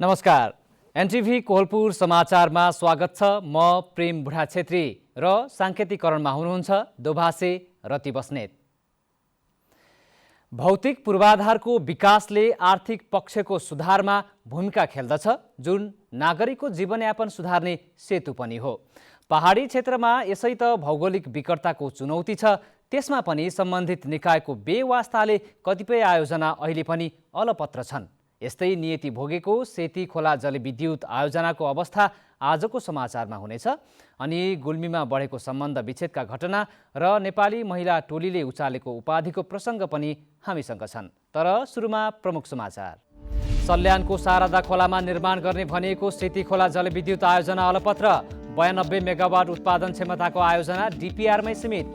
नमस्कार। एनटिभी कोहलपुर समाचारमा स्वागत छ। म प्रेम बुढा छेत्री र साङ्केतिकरणमा हुनुहुन्छ दोभाषे रति बस्नेत। भौतिक पूर्वाधारको विकासले आर्थिक पक्षको सुधारमा भूमिका खेल्दछ, जुन नागरिकको जीवनयापन सुधार्ने सेतु पनि हो। पहाडी क्षेत्रमा यसै त भौगोलिक विकटताको चुनौती छ, त्यसमा पनि सम्बन्धित निकायको बेवास्ताले कतिपय आयोजना अहिले पनि अलपत्र छन्। यस्तै नियति भोगेको सेती खोला जलविद्युत आयोजनाको अवस्था आजको समाचारमा हुनेछ। अनि गुल्मीमा बढेको सम्बन्ध विच्छेदका घटना र नेपाली महिला टोलीले उचालेको उपाधिको प्रसङ्ग पनि हामीसँग छन्। तर सुरुमा प्रमुख समाचार। सल्यानको शारदा खोलामा निर्माण गर्ने भनिएको सेती खोला जलविद्युत आयोजना अलपत्र। 92 मेगावाट उत्पादन क्षमताको आयोजना डिपिआरमै सीमित।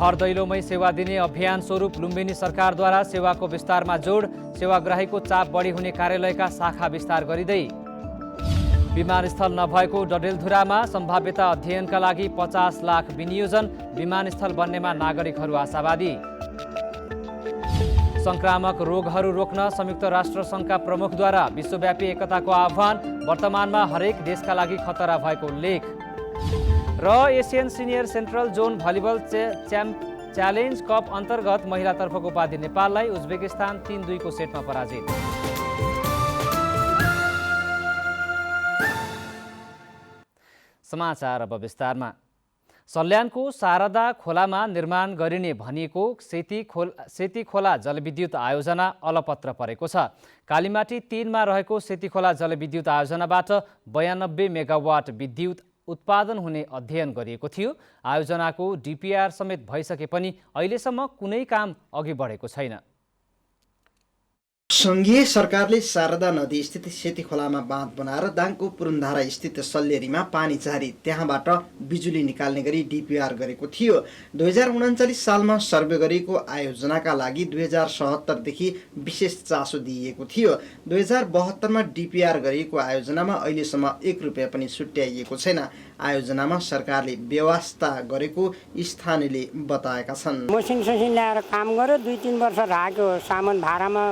घर दैलोमै सेवा दिने अभियान स्वरूप लुम्बिनी सरकारद्वारा सेवाको विस्तारमा जोड। सेवाग्राहीको चाप बढी हुने कार्यालयका शाखा विस्तार गरिँदै। विमानस्थल नभएको डडेलधुरामा सम्भाव्यता अध्ययनका लागि 50 लाख विनियोजन। विमानस्थल बन्नेमा नागरिकहरू आशावादी। संक्रामक रोगहरू रोक्न संयुक्त राष्ट्र सङ्घका प्रमुखद्वारा विश्वव्यापी एकताको आह्वान। वर्तमानमा हरेक देशका लागि खतरा भएको उल्लेख। र Asian senior central John volleyball challenge cup अन्तर्गत महिलातर्फको उपाधि नेपाललाई उज्बेकिस्तान 3-2 को सेटमा पराजित। समाचार अब विस्तारमा। सल्यानको शारदा खोलामा निर्माण गरिने भनिएको सेती खोला जलविद्युत आयोजना अलपत्र परेको छ। कालीमाटी 3 रहेको सेती खोला जलविद्युत आयोजनाबाट 92 मेगावाट विद्युत उत्पादन हुने अध्ययन गरिएको थियो। आयोजनाको डिपिआर समेत भइसके पनि अहिलेसम्म कुनै काम अघि बढेको छैन। सङ्घीय सरकारले शारदा नदी स्थित सेती खोलामा बाँध बनाएर दाङको पुरुन्धारा स्थित सल्लेरीमा पानी झारी त्यहाँबाट बिजुली निकाल्ने गरी डिपिआर गरेको थियो। 2039 सालमा सर्वे गरिएको आयोजनाका लागि 2077 देखि विशेष चासो दिइएको थियो। 2072 मा डिपिआर गरिएको आयोजनामा अहिलेसम्म 1 रुपैयाँ पनि छुट्याइएको छैन। आयोजनामा सरकारले व्यवस्था गरेको स्थानीयले बताएका छन्। मसिन ससिन ल्याएर काम गर्यो, 2-3 वर्ष राख्यो, सामान भाडामा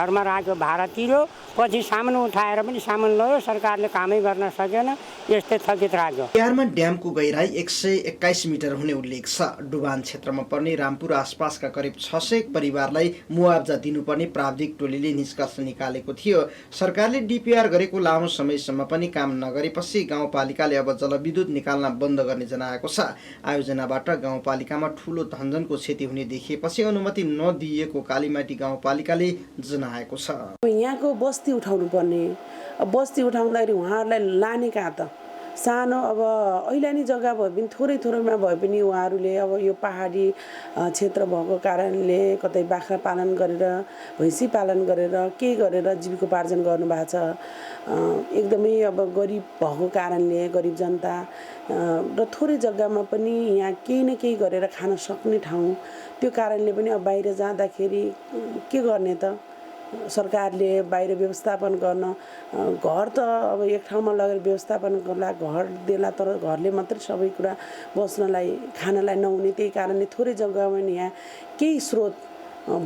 घरमा राख्यो, भाडा तिर्यो, पछि सामान उठाएर पनि सामान लयो, सरकारले कामै गर्न सकेन, यस्तै थकित राख्यो। बिहारमा ड्यामको गहिराई 121 मिटर हुने उल्लेख छ। डुबान क्षेत्रमा पर्ने रामपुर आसपासका करिब 600 परिवारलाई मुआब्जा दिनुपर्ने प्राविधिक टोलीले निष्कर्ष निकालेको थियो। सरकारले डिपिआर गरेको लामो समयसम्म पनि काम नगरेपछि गाउँपालिकाले अब जलविद्युत निकाल्न बन्द गर्ने जनाएको छ। आयोजनाबाट गाउँपालिकामा ठूलो धनजनको क्षति हुने देखिएपछि अनुमति नदिएको कालीमाटी गाउँपालिकाले जनाएको छ। यहाँको बस्ती उठाउनु पर्ने, बस्ती उठाउँदाखेरि उहाँहरूलाई लाने कहाँ त सानो अब ऐलानी जग्गा भए पनि थोरैमा भए पनि उहाँहरूले अब यो पहाडी क्षेत्र भएको कारणले कतै बाख्रा पालन गरेर भैँसी पालन गरेर केही गरेर जीविकोपार्जन गर्नुभएको छ। एकदमै अब गरिब भएको कारणले गरिब जनता र थोरै जग्गामा पनि यहाँ केही न केही गरेर खान सक्ने ठाउँ, त्यो कारणले पनि अब बाहिर जाँदाखेरि के गर्ने त, सरकारले बाहिर व्यवस्थापन गर्न घर त अब एक ठाउँमा लगेर व्यवस्थापन गर्ला, घर देला, तर घरले मात्रै सबै कुरा बस्नलाई खानलाई नहुने, त्यही कारणले थोरै जग्गामा यहाँ केही स्रोत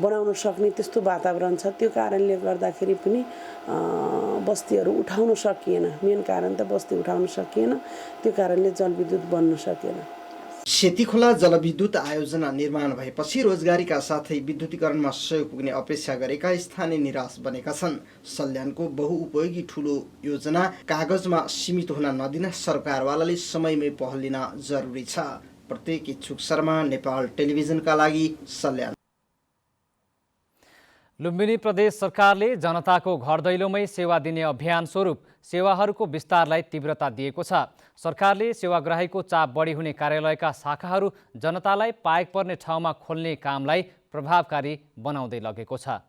बनाउन सक्ने त्यस्तो वातावरण छ। त्यो कारणले गर्दाखेरि पनि बस्तीहरू उठाउन सकिएन। मेन कारण त बस्ती उठाउन सकिएन, त्यो कारणले जलविद्युत बन्न सकेन। सेती खोला जलविद्युत आयोजना निर्माण भएपछि रोजगारीका साथै विद्युतीकरणमा सहयोग पुग्ने अपेक्षा गरेका स्थानीय निराश बनेका छन्। सल्यानको बहुउपयोगी ठूलो योजना कागजमा सीमित हुन नदिन सरकारवालाले समयमै पहल लिन जरुरी छ। प्रत्येक इच्छुक शर्मा, नेपाल टेलिभिजनका लागि सल्यान। लुम्बिनी प्रदेश सरकारले जनताको घर दैलोमै सेवा दिने अभियान स्वरूप सेवाहरूको विस्तारलाई तीव्रता दिएको छ। सरकारले सेवाग्राहीको चाप बढी हुने कार्यालयका शाखाहरू जनतालाई पाएक पर्ने ठाउँमा खोल्ने कामलाई प्रभावकारी बनाउँदै लगेको छ।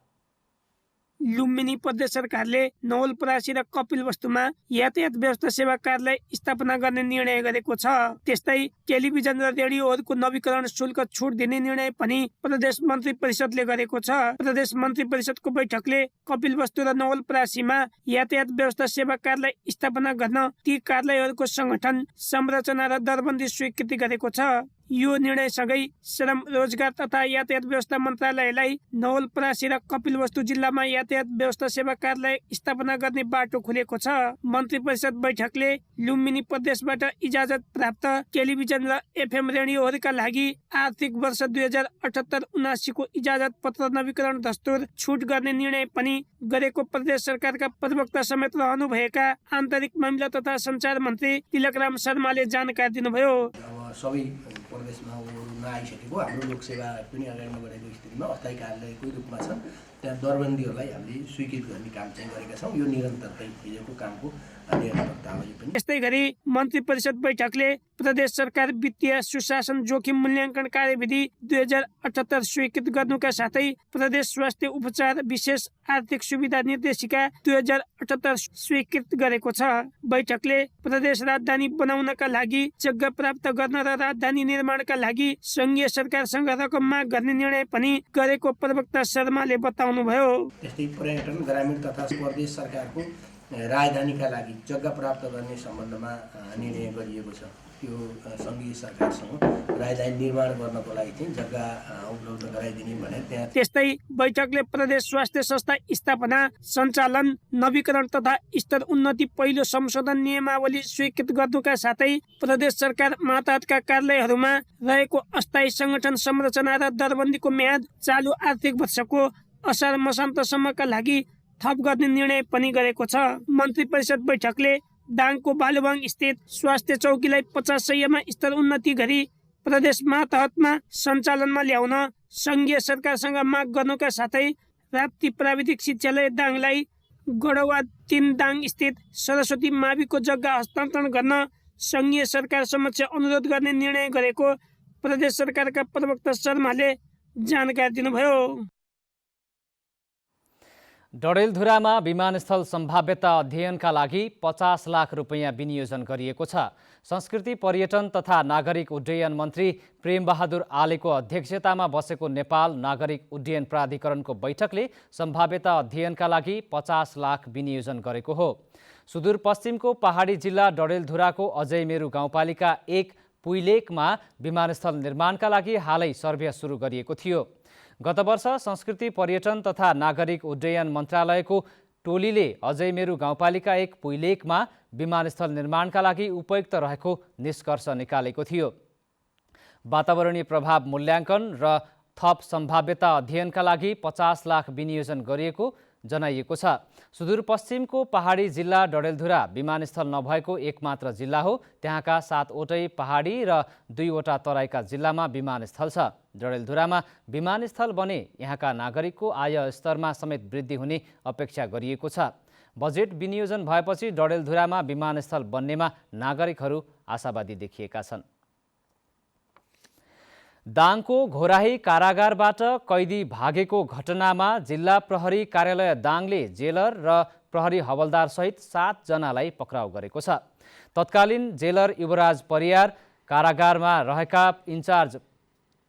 लुम्बिनी प्रदेश सरकारले नवलपरासी र कपिलवस्तुमा यातायात व्यवस्था सेवा कार्यालय स्थापना गर्ने निर्णय गरेको छ। त्यस्तै टेलिभिजन र रेडियोहरूको नवीकरण शुल्क छुट दिने निर्णय पनि प्रदेश मन्त्री परिषदले गरेको छ। प्रदेश मन्त्री परिषदको बैठकले कपिलवस्तु र नवलपरासीमा यातायात व्यवस्था सेवा कार्यालय स्थापना गर्न ती कार्यालयहरूको संगठन, संरचना र दरबन्दी स्वीकृति गरेको छ। यो निर्णयसँगै श्रम रोजगार तथा यातायात व्यवस्था मन्त्रालयलाई नवलपरासी र कपिलवस्तु जिल्लामा यातायात व्यवस्था सेवा कार्यालय स्थापना गर्ने बाटो खुलेको छ। मन्त्री परिषद बैठकले लुम्बिनी प्रदेशबाट इजाजत प्राप्त टेलिभिजन र एफएम रेडियोहरूका लागि आर्थिक वर्ष 2078-79 को इजाजत पत्र नवीकरण दस्तुर छुट गर्ने निर्णय पनि गरेको प्रदेश सरकारका प्रवक्ता समेत रहनुभएका आन्तरिक मामिला तथा सञ्चार मन्त्री तिलकराम शर्माले जानकारी दिनुभयो। अब सबै प्रदेशमा नआइसकेको हाम्रो लोकसेवा पनि अगाडि नबढेको स्थितिमा अस्थायी कार्यालयको रूपमा छ, त्यहाँ दरबन्दीहरूलाई हामीले स्वीकृत गर्ने काम चाहिँ गरेका छौँ। यो निरन्तरता हिजोको कामको निरन्तरता हो। पनि यस्तै गरी मन्त्री परिषद बैठकले प्रदेश सरकार वित्तीय सुशासन जोखिम मूल्याङ्कन कार्यविधि 2078 स्वीकृत गर्नुका साथै प्रदेश स्वास्थ्य उपचार विशेष आर्थिक सुविधा निर्देशिका 2078 स्वीकृत गरेको छ। बैठकले प्रदेश राजधानी बनाउनका लागि जग्गा प्राप्त गर्न र राजधानी निर्माणका लागि संघीय सरकारसँग रकम माग गर्ने निर्णय पनि गरेको प्रवक्ता शर्माले बताउनुभयो। त्यस्तै पर्यटन ग्रामीण तथा प्रदेश सरकारको राजधानीका लागि जग्गा प्राप्त गर्ने सम्बन्धमा निर्णय गरिएको छ। त्यो संघीय सरकारसँग राजधानी निर्माण गर्नको लागि चाहिँ जग्गा उपलब्ध गराइदिने भने त्यहाँ। त्यस्तै बैठकले प्रदेश स्वास्थ्य संस्था स्थापना सञ्चालन नवीकरण तथा स्तर उन्नति पहिलो संशोधन नियमावली स्वीकृत गर्नुका साथै प्रदेश सरकार मातहतका कार्यालयहरूमा रहेको अस्थायी संगठन संरचना र दरबन्दीको म्याद चालु आर्थिक वर्षको असार मसान्तसम्मका लागि थप गर्ने निर्णय पनि गरेको छ। मन्त्री परिषद बैठकले दाङको बालुवाङ स्थित स्वास्थ्य चौकीलाई 50 सयमा स्तर उन्नति गरी प्रदेश मातहतमा सञ्चालनमा ल्याउन संघीय सरकारसँग माग गर्नुका साथै राप्ती प्राविधिक शिक्षालय दाङलाई गडवा 3 दाङ स्थित सरस्वती माविको जग्गा हस्तान्तरण गर्न संघीय सरकार समक्ष अनुरोध गर्ने निर्णय गरेको प्रदेश सरकारका प्रवक्ता शर्माले जानकारी दिनुभयो। डडेलधुरामा विमानस्थल सम्भाव्यता अध्ययनका लागि 50 लाख रुपैयाँ विनियोजन गरिएको छ। संस्कृति पर्यटन तथा नागरिक उड्डयन मन्त्री प्रेमबहादुर आलेको अध्यक्षतामा बसेको नेपाल नागरिक उड्डयन प्राधिकरणको बैठकले सम्भाव्यता अध्ययनका लागि 50 लाख विनियोजन गरेको हो। सुदूरपश्चिमको पहाडी जिल्ला डडेलधुराको अजयमेरु गाउँपालिका 1 पुइलेकमा विमानस्थल निर्माणका लागि हालै सर्वे सुरु गरिएको थियो। गत वर्ष संस्कृति पर्यटन तथा नागरिक उड्डयन मन्त्रालयको टोलीले अजयमेरु गाउँपालिका 1 पुइलेकमा विमानस्थल निर्माणका लागि उपयुक्त रहेको निष्कर्ष निकालेको थियो। वातावरणीय प्रभाव मूल्याङ्कन र थप सम्भाव्यता अध्ययनका लागि 50 लाख विनियोजन गरिएको जनाइएको छ। सुदूरपश्चिमको पहाडी जिल्ला डडेलधुरा विमानस्थल नभएको एकमात्र जिल्ला हो। त्यहाँका 7वटै पहाडी र 2वटा तराईका जिल्लामा विमानस्थल छ। डडेलधुरामा विमानस्थल बने यहाँका नागरिकको आय स्तरमा समेत वृद्धि हुने अपेक्षा गरिएको छ। बजेट विनियोजन भएपछि डडेलधुरामा विमानस्थल बन्नेमा नागरिकहरू आशावादी देखिएका छन्। दाङको घोराही कारागारबाट कैदी भागेको घटनामा जिल्ला प्रहरी कार्यालय दाङले जेलर र प्रहरी हवलदार सहित 7 जनालाई पक्राउ गरेको छ। तत्कालीन जेलर युवराज परियार, कारागारमा रहेका इन्चार्ज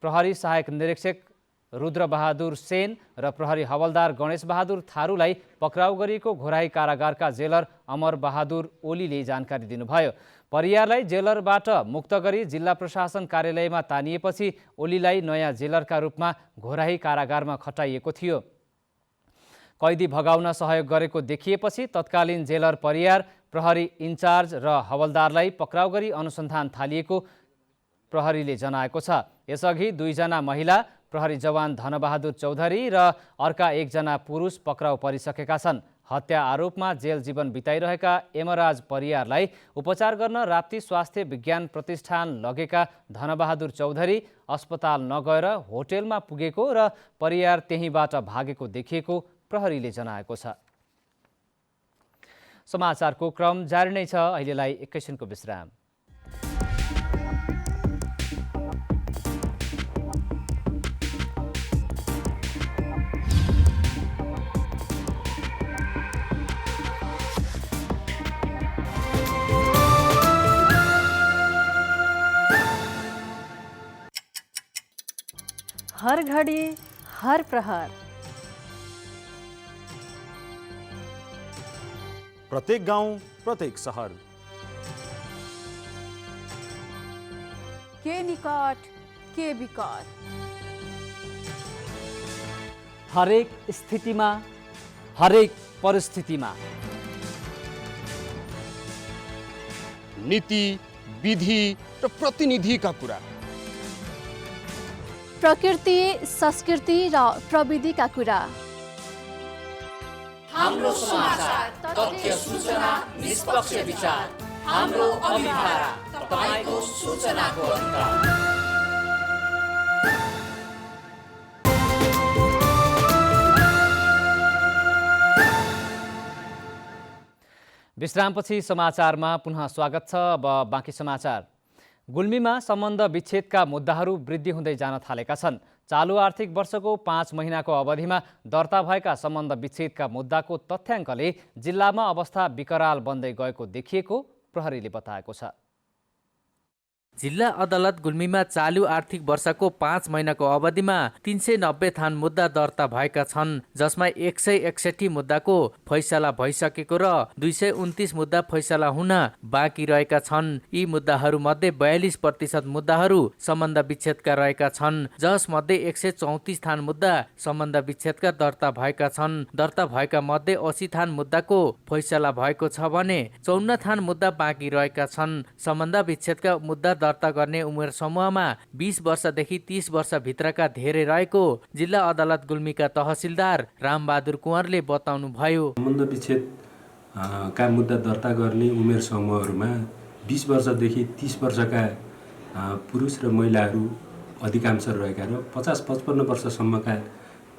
प्रहरी सहायक निरीक्षक रुद्रबहादुर सेन र प्रहरी हवलदार गणेश बहादुर थारूलाई पक्राउ गरिएको घोराही कारागारका जेलर अमर बहादुर ओलीले जानकारी दिनुभयो। परियारलाई जेलरबाट मुक्त गरी जिल्ला प्रशासन कार्यालयमा तानिएपछि ओलीलाई नयाँ जेलरका रूपमा घोराही कारागारमा खटाइएको थियो। कैदी भगाउन सहयोग गरेको देखिएपछि तत्कालीन जेलर परियार, प्रहरी इन्चार्ज र हवलदारलाई पक्राउ गरी अनुसन्धान थालिएको प्रहरीले जनाएको छ। यसअघि 2 जना महिला प्रहरी जवान धनबहादुर चौधरी र अर्का 1 जना पुरुष पक्राउ परिसकेका छन्। हत्या आरोपमा जेल जीवन बिताइरहेका एमराज परियारलाई उपचार गर्न राप्ती स्वास्थ्य विज्ञान प्रतिष्ठान लगेका धनबहादुर चौधरी अस्पताल नगएर होटेलमा पुगेको र परियार त्यहीँबाट भागेको देखिएको प्रहरीले जनाएको छ। समाचारको क्रम जारी नै छ। अहिलेलाई एकैछिनको विश्राम। हर घड़ी हर प्रहर, प्रत्येक गाउँ प्रत्येक सहर, के निकट के विकट। हरेक स्थितिमा, हरेक परिस्थितिमा नीति, विधि र प्रतिनिधिका कुरा, प्रकृति, संस्कृति र प्रविधिका कुरा। हाम्रो समाचार, तथ्य, सूचना, निष्पक्ष विचार, हाम्रो अभिभारा, तपाईको सूचनाको अधिकार। विश्रामपछि समाचारमा पुनः स्वागत छ। अब बाँकी समाचार। गुल्मीमा सम्बन्ध विच्छेदका मुद्दाहरू वृद्धि हुँदै जान थालेका छन्। चालु आर्थिक वर्षको 5 महिनाको अवधिमा दर्ता भएका सम्बन्ध विच्छेदका मुद्दाको तथ्याङ्कले जिल्लामा अवस्था विकराल बन्दै गएको देखिएको प्रहरीले बताएको छ। जिल्ला अदालत गुल्मीमा चालु आर्थिक वर्षको 5 महिनाको अवधिमा 390 थान मुद्दा दर्ता भएका छन्, जसमा 161 मुद्दाको फैसला भइसकेको र 229 मुद्दा फैसला हुन बाँकी रहेका छन्। यी मुद्दाहरू मध्ये 42% मुद्दाहरू सम्बन्ध विच्छेदका रहेका छन्, जसमध्ये 134 थान मुद्दा सम्बन्ध विच्छेदका दर्ता भएका छन्। दर्ता भएका मध्ये 80 थान मुद्दाको फैसला भएको छ भने 54 थान मुद्दा बाँकी रहेका छन्। सम्बन्ध विच्छेदका मुद्दा दर्ता गर्ने उमेर समूहमा 20 वर्षदेखि 30 वर्षभित्रका धेरै रहेको जिल्ला अदालत गुल्मीका तहसिलदार रामबहादुर कुँवरले बताउनुभयो। सम्बन्ध विच्छेद का मुद्दा दर्ता गर्ने उमेर समूहहरूमा 20 वर्षदेखि 30 वर्षका पुरुष र महिलाहरू अधिकांश रहेका र 50-55 वर्षसम्मका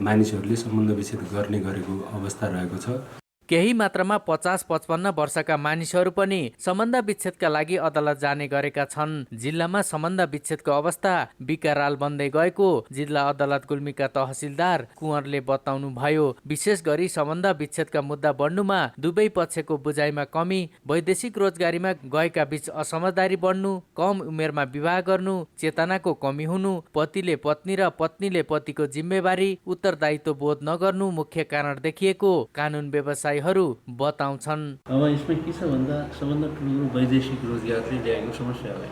मानिसहरूले सम्बन्ध विच्छेद गर्ने गरेको अवस्था रहेको छ। केही मात्रामा 50-55 वर्षका मानिसहरू पनि सम्बन्ध विच्छेदका लागि अदालत जाने गरेका छन्। जिल्लामा सम्बन्ध विच्छेदको अवस्था विकराल बन्दै गएको जिल्ला अदालत गुल्मीका तहसिलदार कुँवरले बताउनुभयो। विशेष गरी सम्बन्ध विच्छेदका मुद्दा बढ्नुमा दुवै पक्षको बुझाइमा कमी, वैदेशिक रोजगारीमा गएका बीच असमझदारी बढ्नु, कम उमेरमा विवाह गर्नु, चेतनाको कमी हुनु, पतिले पत्नी र पत्नीले पतिको जिम्मेवारी उत्तरदायित्व बोध नगर्नु मुख्य कारण देखिएको कानुन व्यवसायी बताउँछन्। अब यसमा के छ भन्दा सम्बन्ध टुङ्गो वैदेशिक रोजगारले ल्याएको समस्या हो।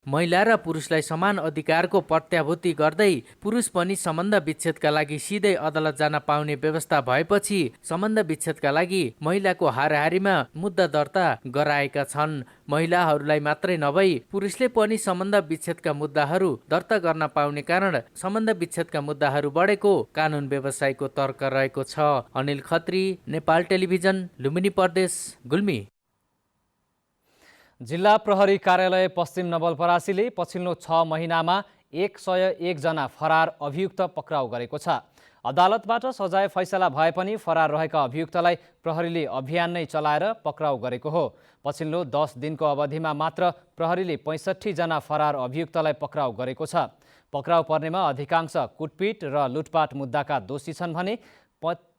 महिला र पुरुषलाई समान अधिकारको प्रत्याभूति गर्दै पुरुष पनि सम्बन्ध विच्छेदका लागि सिधै अदालत जान पाउने व्यवस्था भएपछि सम्बन्ध विच्छेदका लागि महिलाको हाराहारीमा मुद्दा दर्ता गराएका छन्। महिलाहरूलाई मात्रै नभई पुरुषले पनि सम्बन्ध विच्छेदका मुद्दाहरू दर्ता गर्न पाउने कारण सम्बन्ध विच्छेदका मुद्दाहरू बढेको कानुन व्यवसायीको तर्क रहेको छ। अनिल खत्री, नेपाल टेलिभिजन, लुम्बिनी प्रदेश, गुल्मी। जिल्ला प्रहरी कार्यालय पश्चिम नवलपरासीले पछिल्लो 6 महिनामा 101 जना फरार अभियुक्त पक्राउ गरेको छ। अदालतबाट सजाय फैसला भए पनि फरार रहेका अभियुक्तलाई प्रहरीले अभियान नै चलाएर पक्राउ गरेको हो। पछिल्लो 10 दिनको अवधिमा मात्र प्रहरीले 65 जना फरार अभियुक्तलाई पक्राउ गरेको छ। पक्राउ पर्नेमा अधिकांश कुटपिट र लुटपाट मुद्दाका दोषी छन् भने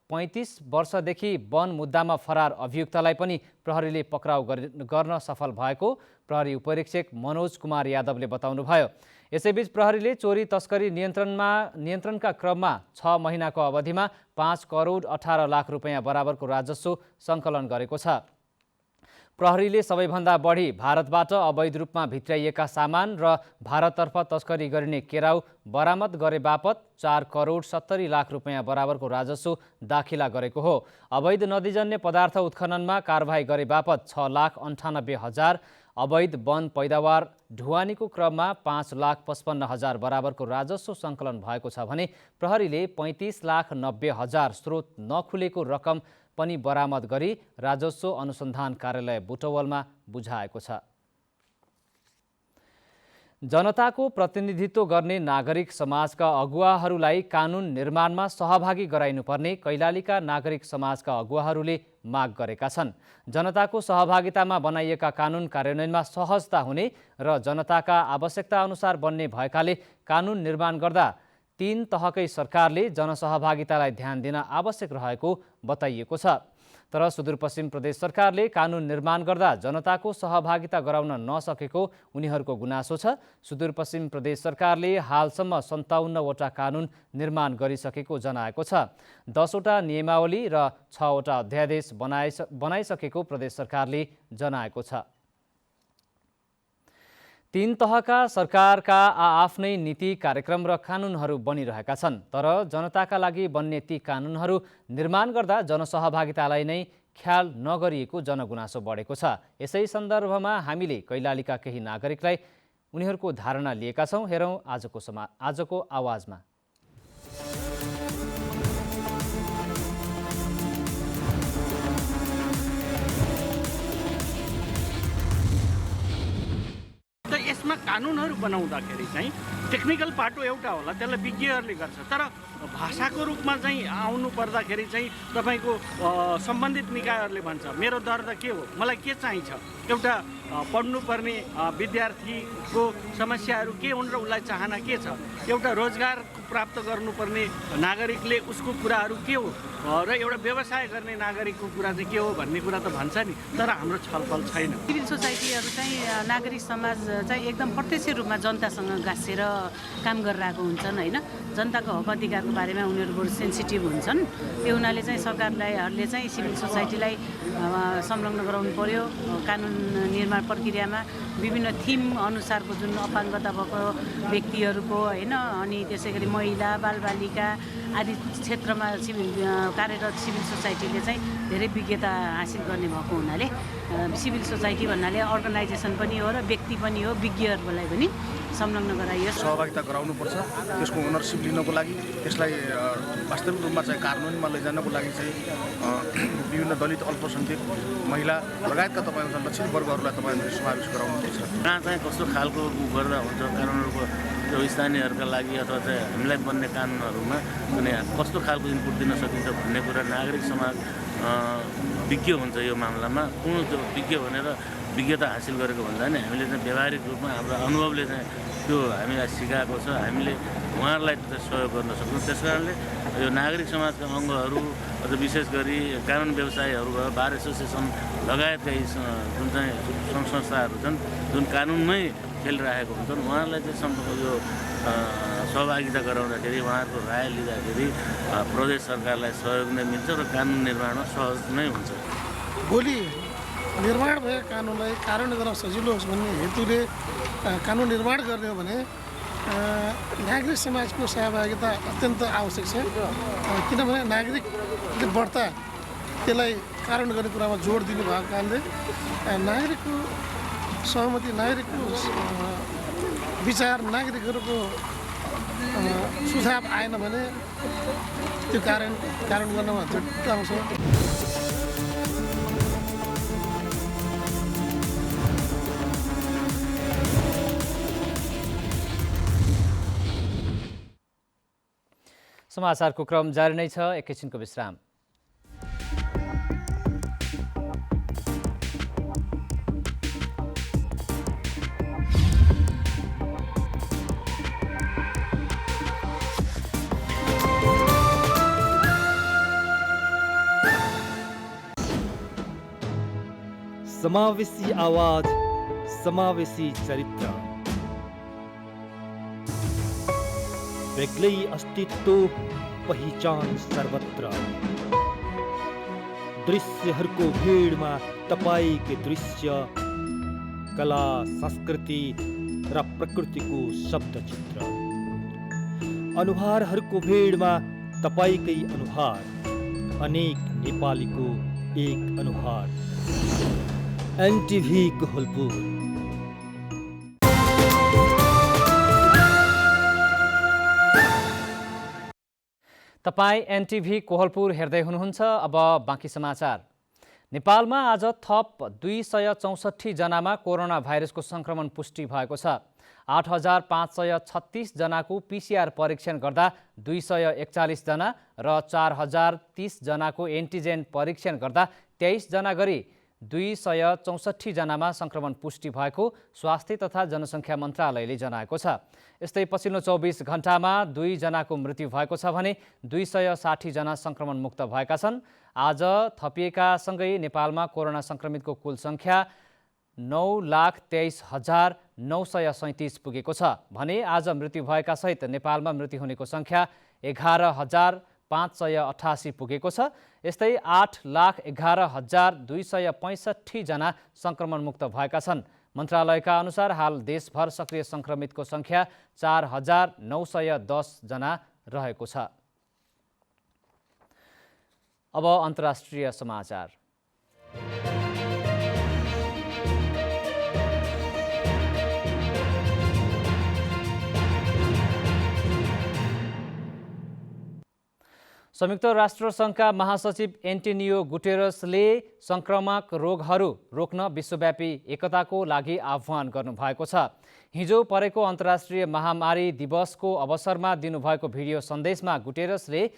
35 वर्षदेखि वन मुद्दामा फरार अभियुक्तलाई पनि प्रहरीले पक्राउ गर्न सफल भएको प्रहरी उपरीक्षक मनोज कुमार यादवले बताउनुभयो। यसैबीच प्रहरीले चोरी तस्करी नियन्त्रणका क्रममा 6 महिनाको अवधिमा 5 करोड 18 लाख रुपैयाँ बराबरको राजस्व सङ्कलन गरेको छ। प्रहरीले सबैभन्दा बढी भारतबाट अवैध रूपमा भित्राइएका सामान र भारततर्फ तस्करी गरिने केराउ बरामद गरे बापत 4 करोड 70 लाख रुपैयाँ बराबरको राजस्व दाखिला गरेको हो। अवैध नदीजन्य पदार्थ उत्खननमा कारबाही गरे बापत 6,98,000, अवैध वन पैदावार ढुवानीको क्रममा 5,55,000 बराबरको राजस्व सङ्कलन भएको छ भने प्रहरीले 35,90,000 स्रोत नखुलेको रकम पनि बरामद गरी राजस्व अनुसन्धान कार्यालय बुटवलमा बुझाएको छ। जनताको प्रतिनिधित्व गर्ने नागरिक समाजका अगुवाहरूलाई कानुन निर्माणमा सहभागी गराइनुपर्ने कैलालीका नागरिक समाजका अगुवाहरूले माग गरेका छन्। जनताको सहभागितामा बनाइएका कानुन कार्यान्वयनमा सहजता हुने र जनताका आवश्यकता अनुसार बन्ने भएकाले कानुन निर्माण गर्दा 3 तहकै सरकारले जनसहभागितालाई ध्यान दिन आवश्यक रहेको बताइएको छ। तर सुदूरपश्चिम प्रदेश सरकारले कानुन निर्माण गर्दा जनताको सहभागिता गराउन नसकेको उनीहरूको गुनासो छ। सुदूरपश्चिम प्रदेश सरकारले हालसम्म 57 वटा कानुन निर्माण गरिसकेको जनाएको छ। 10 वटा नियमावली र 6 वटा अध्यादेश बनाइसकेको प्रदेश सरकारले जनाएको छ। तीन तहका सरकारका आफ्नै नीति कार्यक्रम र कानुनहरू बनिरहेका छन्, तर जनताका लागि बन्ने ती कानुनहरू निर्माण गर्दा जनसहभागितालाई नै ख्याल नगरिएको जनगुनासो बढेको छ। यसै सन्दर्भमा हामीले कैलालीका केही नागरिकलाई उनीहरूको धारणा लिएका छौँ। हेरौँ आजको आवाजमा। यसमा कानुनहरू बनाउँदाखेरि चाहिँ टेक्निकल पाटो एउटा होला, त्यसलाई विज्ञहरूले गर्छ, तर भाषाको रूपमा चाहिँ आउनु पर्दाखेरि चाहिँ तपाईँको सम्बन्धित निकायहरूले भन्छ मेरो दर्द के हो, मलाई के चाहिन्छ, एउटा पढ्नुपर्ने विद्यार्थीको समस्याहरू के हुन् र उसलाई चाहना के छ, एउटा रोजगार प्राप्त गर्नुपर्ने नागरिकले उसको कुराहरू के हो र एउटा व्यवसाय गर्ने नागरिकको कुरा चाहिँ के हो भन्ने कुरा त भन्छ नि, तर हाम्रो छलफल छैन। सिभिल सोसाइटीहरू चाहिँ नागरिक समाज चाहिँ एकदम प्रत्यक्ष रूपमा जनतासँग गाँसेर काम गरिरहेको हुन्छन् होइन। जनताको हक अधिकारको बारेमा उनीहरू बरु सेन्सिटिभ हुन्छन्। त्यो हुनाले चाहिँ सरकारले चाहिँ सिभिल सोसाइटीलाई संलग्न गराउनु पर्यो कानुन निर्माण प्रक्रियामा। विभिन्न थिम अनुसारको जुन अपाङ्गता भएको व्यक्तिहरूको होइन, अनि त्यसै गरी महिला बालबालिका आदि क्षेत्रमा कार्यरत सिभिल सोसाइटीले चाहिँ धेरै विज्ञता हासिल गर्ने भएको हुनाले सिभिल सोसाइटी भन्नाले अर्गनाइजेसन पनि हो र व्यक्ति पनि हो, विज्ञहरूलाई पनि संलग्न गराइयो। सहभागिता गराउनुपर्छ, त्यसको ओनरसिप लिनको लागि, त्यसलाई वास्तविक रूपमा चाहिँ कार्यान्वयनमा लैजानको लागि चाहिँ विभिन्न दलित, अल्पसङ्ख्यक, महिला लगायतका तपाईँहरू लक्षित वर्गहरूलाई तपाईँहरूले समावेश गराउनुपर्छ। कहाँ चाहिँ कस्तो खालको गर्दा हुन्छ कानुनहरूको त्यो स्थानीयहरूका लागि अथवा चाहिँ हामीलाई बन्ने कानुनहरूमा कुनै कस्तो खालको इनपुट दिन सकिन्छ भन्ने कुरा नागरिक समाज विज्ञ हुन्छ यो मामलामा। कुन त्यो विज्ञ भनेर विज्ञता हासिल गरेको भन्दा नि हामीले चाहिँ व्यावहारिक रूपमा हाम्रो अनुभवले चाहिँ त्यो हामीलाई सिकाएको छ, हामीले उहाँहरूलाई सहयोग गर्न सक्छौँ। त्यस कारणले यो नागरिक समाजका अङ्गहरू अझ विशेष गरी कानुन व्यवसायीहरू भयो, बार एसोसिएसन लगायतका जुन चाहिँ सङ्घ संस्थाहरू छन् जुन कानुनमै खेलिरहेको हुन्छन्, उहाँहरूलाई चाहिँ यो सहभागिता गराउँदाखेरि उहाँहरूको राय लिँदाखेरि प्रदेश सरकारलाई सहयोग नै मिल्छ र कानुन निर्माणमा सहज नै हुन्छ। भोलि निर्माण भएको कानुनलाई कार्यान्वयन गर्न सजिलो होस् भन्ने हेतुले कानुन निर्माण गर्ने हो भने नागरिक समाजको सहभागिता अत्यन्त आवश्यक छ। किनभने नागरिकले बढ्ता त्यसलाई कार्यान्वयन गर्ने कुरामा जोड दिनुभएको कारणले नागरिकको सहमति, नागरिकको विचार, नागरिकहरूको सुझाव आएन भने त्यो कार्यान्वयन गर्नमा जटिलता आउँछ। समाचारको क्रम जारी नै छ, एकैछिनको विश्राम। समावेशी आवाज, समावेशी चरित्र, बेग्लै अस्तित्व, पहिचान सर्वत्र। दृश्यहरूको भिडमा तपाईकै दृश्य, कला, संस्कृति र प्रकृतिको शब्दचित्र। अनुहारहरूको भिडमा तपाईकै अनुहार, अनेक नेपालीको एक अनुहार। एनटिभी कोहलपुर। तपाईँ एनटिभी कोहलपुर हेर्दै हुनुहुन्छ। अब बाँकी समाचार। नेपालमा आज थप 264 जनामा कोरोना भाइरसको संक्रमण पुष्टि भएको छ। 8536 जनाको पिसिआर परीक्षण गर्दा 241 जना र 4030 जनाको एन्टिजेन परीक्षण गर्दा 23 जना गरी 264 जनामा संक्रमण पुष्टि भएको स्वास्थ्य तथा जनसङ्ख्या मन्त्रालयले जनाएको छ। यस्तै पछिल्लो 24 घण्टामा 2 जनाको मृत्यु भएको छ भने 260 जना संक्रमण मुक्त भएका छन्। आज थपिएकासँगै नेपालमा कोरोना संक्रमितको कुल सङ्ख्या 9,23,937 पुगेको छ भने आज मृत्यु भएका सहित नेपालमा मृत्यु हुनेको सङ्ख्या 11,588 पुगेको छ। यस्तै 8,11,265 जना संक्रमण मुक्त भएका छन् मन्त्रालयका अनुसार हाल देशभर सक्रिय सङ्क्रमितको सङ्ख्या 4,910 जना रहेको छ। अब अन्तर्राष्ट्रिय समाचार। संयुक्त राष्ट्रसङ्घका महासचिव एन्टोनियो गुटेरसले संक्रामक रोगहरू रोक्न विश्वव्यापी एकताको लागि आह्वान गर्नुभएको छ। हिजो परेको अन्तर्राष्ट्रिय महामारी दिवसको अवसरमा दिनुभएको भिडियो सन्देशमा गुटेरसले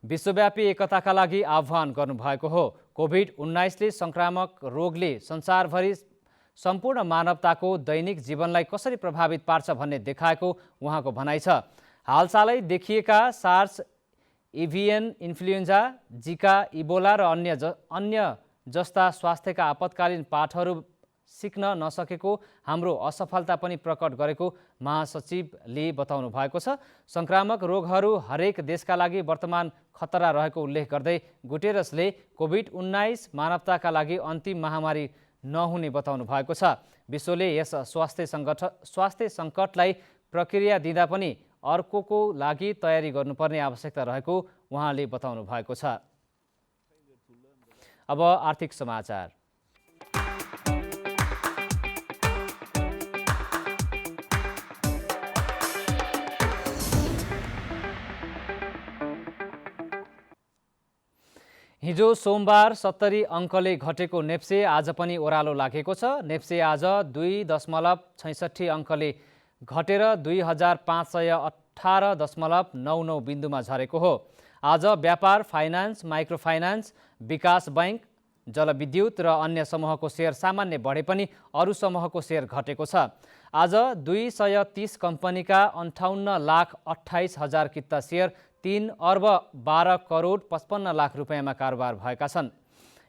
विश्वव्यापी एकताका लागि आह्वान गर्नुभएको हो। कोभिड-19ले संक्रामक रोगले संसारभरि सम्पूर्ण मानवताको दैनिक जीवनलाई कसरी प्रभावित पार्छ भन्ने देखाएको उहाँको भनाइ छ। हालसालै देखिएका सार्स, एभियन इन्फ्लुएन्जा, जिका, इबोला र अन्य जस्ता स्वास्थ्यका आपतकालीन पाठहरू सिक्न नसकेको हाम्रो असफलता पनि प्रकट गरेको महासचिवले बताउनु भएको छ। संक्रामक रोगहरू हरेक देशका लागि वर्तमान खतरा रहेको उल्लेख गर्दै गुटेरसले कोभिड-19 मानवताका लागि अन्तिम महामारी नहुने बताउनु भएको छ। विश्वले यस स्वास्थ्य सङ्कटलाई प्रक्रिया दिँदा पनि अर्कोको लागि तयारी गर्नुपर्ने आवश्यकता रहेको उहाँले बताउनु भएको छ। अब आर्थिक समाचार। हिजो सोमबार 70 अङ्कले घटेको नेप्से आज पनि ओह्रालो लागेको छ। नेप्से आज 2.66 अङ्कले घटेर 2518.99 बिन्दुमा झरेको हो। आज व्यापार, फाइनान्स, माइक्रो फाइनान्स, विकास बैंक, जलविद्युत र अन्य समूहको सेयर सामान्य बढे पनि अरू समूहको सेयर घटेको छ। आज 230 कम्पनीका 58,28,000 किता सेयर 3 अर्ब 12 करोड 55 लाख रुपियाँमा कारोबार भएका छन्।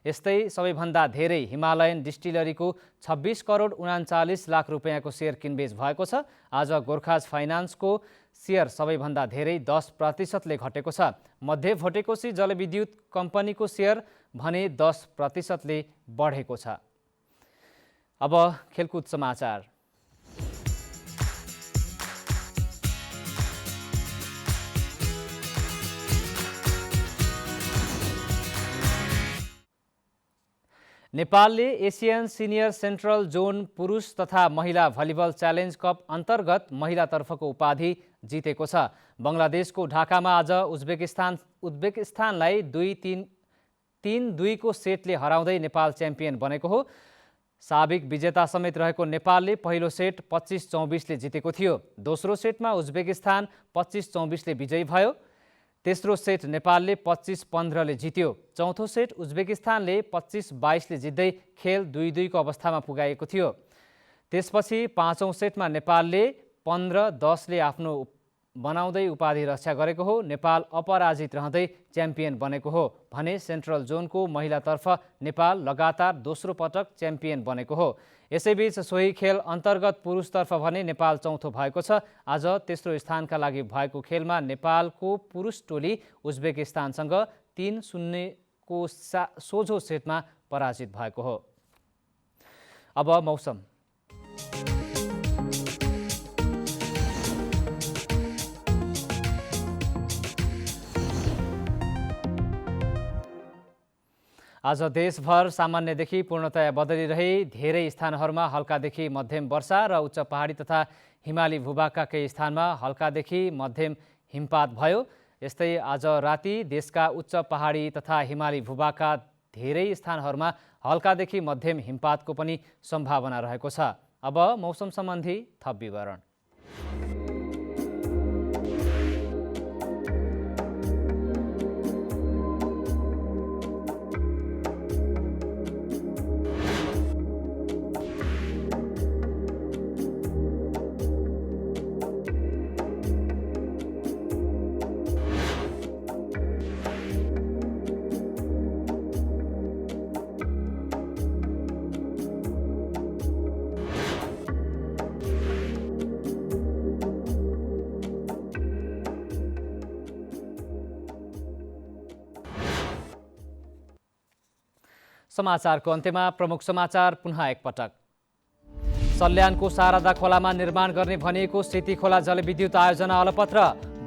यस्तै सबैभन्दा धेरै हिमालयन डिस्टिलरीको 26 करोड 39 लाख रुपियाँको सेयर किनबेच भएको छ। आज गोर्खाज फाइनान्सको सेयर सबैभन्दा धेरै 10%ले घटेको छ। मध्य भोटेकोसी जलविद्युत कम्पनीको सेयर भने 10%ले बढेको छ। अब खेलकुद समाचार। नेपालले एसियन सिनियर सेन्ट्रल जोन पुरुष तथा महिला भलिबल च्यालेन्ज कप अन्तर्गत महिलातर्फको उपाधि जितेको छ। बङ्गलादेशको ढाकामा आज उज्बेकिस्तानलाई 3-2 को सेटले हराउँदै नेपाल च्याम्पियन बनेको हो। साबिक विजेता समेत रहेको नेपालले पहिलो सेट 25-24 ले जितेको थियो। दोस्रो सेटमा उज्बेकिस्तान 25-24 ले विजयी भयो। तेस्रो सेट नेपालले 25-15 ले जित्यो। चौथो सेट उज्बेकिस्तानले 25-22 ले जित्दै खेल 2-2 को अवस्थामा पुगाएको थियो। त्यसपछि पाँचौं सेटमा नेपालले 15-10 ले आफ्नो बनाउँदै उपाधि रक्षा गरेको हो। नेपाल अपराजित रहँदै च्याम्पियन बनेको हो भने सेन्ट्रल जोनको महिलातर्फ नेपाल लगातार दोस्रो पटक च्याम्पियन बनेको हो। यसैबीच सोही खेल अन्तर्गत पुरुषतर्फ भने नेपाल चौथो भएको छ। आज तेस्रो स्थानका लागि भएको खेलमा नेपालको पुरुष टोली उज्बेकिस्तानसँग 3-0 को सोझो सेटमा पराजित भएको हो। अब मौसम। आज देशभर सामान्यदेखि पूर्णतया बदली रही धेरै स्थानहरूमा हल्कादेखि मध्यम वर्षा र उच्च पहाडी तथा हिमाली भूभागका केही स्थानमा हल्कादेखि मध्यम हिमपात भयो। यस्तै आज राति देशका उच्च पहाडी तथा हिमाली भूभागका धेरै स्थानहरूमा हल्कादेखि मध्यम हिमपातको पनि सम्भावना रहेको छ। अब मौसम सम्बन्धी थप विवरण। समाचारको अन्त्यमा प्रमुख समाचार पुनः एकपटक। सल्यानको शारदा खोलामा निर्माण गर्ने भनिएको सेती खोला जलविद्युत आयोजना अलपत्र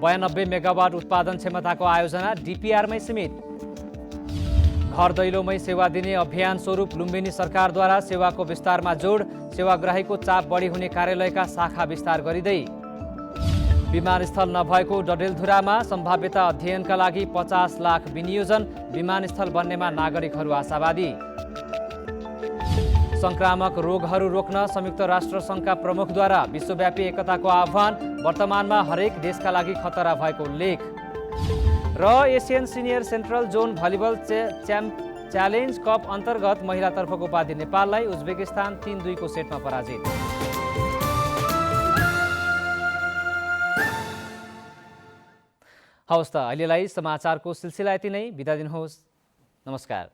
92 मेगावाट उत्पादन क्षमताको आयोजना डिपिआरमै सीमित। घर दैलोमै सेवा दिने अभियान स्वरूप लुम्बिनी सरकारद्वारा सेवाको विस्तारमा जोड, सेवाग्राहीको चाप बढी हुने कार्यालयका शाखा विस्तार गरिँदै। विमानस्थल नभएको डडेलधुरामा सम्भाव्यता अध्ययनका लागि 50 लाख विनियोजन, विमानस्थल बन्नेमा नागरिकहरू आशावादी। संक्रामक रोगहरू रोक्न संयुक्त राष्ट्र सङ्घका प्रमुखद्वारा विश्वव्यापी एकताको आह्वान, वर्तमानमा हरेक देशका लागि खतरा भएको उल्लेख। र Asian senior central John volleyball challenge cup अन्तर्गत महिलातर्फको उपाधि नेपाललाई उज्बेकिस्तान 3-2 को सेटमा पराजित। हवस् त अहिलेलाई समाचारको सिलसिला यति नै। बिदा दिनुहोस्। नमस्कार।